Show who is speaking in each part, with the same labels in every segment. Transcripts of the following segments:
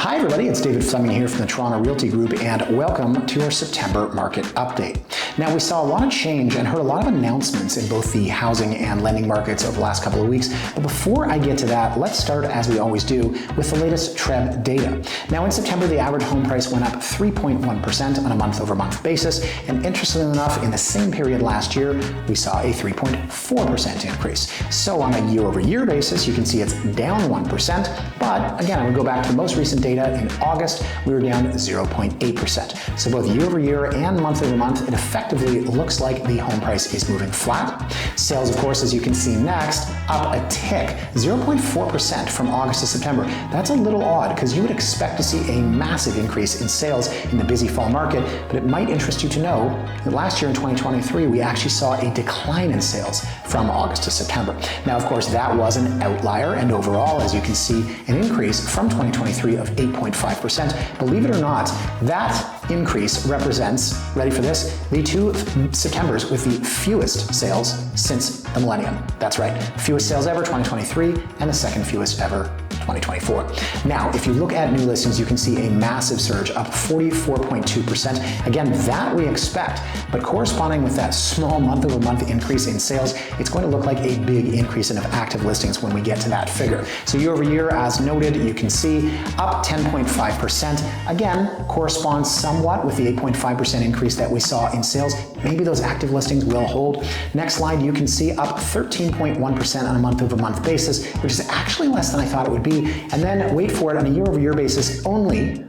Speaker 1: Hi everybody, it's David Fleming here from the Toronto Realty Group, and welcome to our September market update. Now, we saw a lot of change and heard a lot of announcements in both the housing and lending markets over the last couple of weeks. But before I get to that, let's start, as we always do, with the latest TRREB data. Now, in September, the average home price went up 3.1% on a month-over-month basis, and interestingly enough, in the same period last year, we saw a 3.4% increase. So on a year-over-year basis, you can see it's down 1%, but again, I would go back to the most recent data. In August, we were down 0.8%. So both year-over-year and month-over-month, it effectively looks like the home price is moving flat. Sales, of course, as you can see next, up a tick, 0.4% from August to September. That's a little odd because you would expect to see a massive increase in sales in the busy fall market, but it might interest you to know that last year in 2023, we actually saw a decline in sales from August to September. Now, of course, that was an outlier, and overall, as you can see, an increase from 2023 of 8.5%. Believe it or not, that increase represents, ready for this, the two Septembers with the fewest sales since the millennium. That's right, fewest sales ever, 2023, and the second fewest ever, 2024. Now, if you look at new listings, you can see a massive surge, up 44.2%. Again, that we expect, but corresponding with that small month-over-month increase in sales, it's going to look like a big increase in active listings when we get to that figure. So year over year, as noted, you can see up 10.5%. Again, corresponds somewhat with the 8.5% increase that we saw in sales. Maybe those active listings will hold. Next slide, you can see up 13.1% on a month-over-month basis, which is actually less than I thought it would be. And then wait for it, on a year-over-year basis, only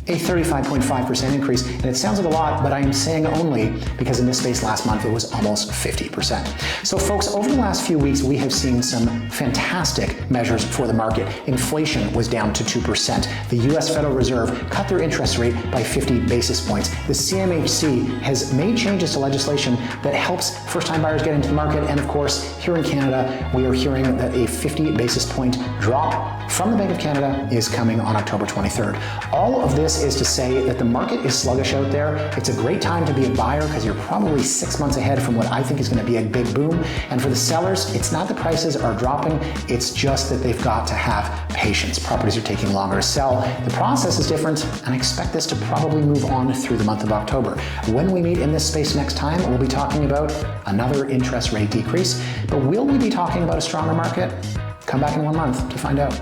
Speaker 1: a 35.5% increase. And it sounds like a lot, but I am saying only because in this space last month, it was almost 50%. So folks, over the last few weeks, we have seen some fantastic measures for the market. Inflation was down to 2%. The US Federal Reserve cut their interest rate by 50 basis points. The CMHC has made changes to legislation that helps first-time buyers get into the market. And of course, here in Canada, we are hearing that a 50 basis point drop from the Bank of Canada is coming on October 23rd. All of this is to say that the market is sluggish out there. It's a great time to be a buyer because you're probably 6 months ahead from what I think is going to be a big boom. And for the sellers, it's not the prices are dropping, it's just that they've got to have patience. Properties are taking longer to sell. The process is different, and I expect this to probably move on through the month of October. When we meet in this space next time, we'll be talking about another interest rate decrease. But will we be talking about a stronger market? Come back in 1 month to find out.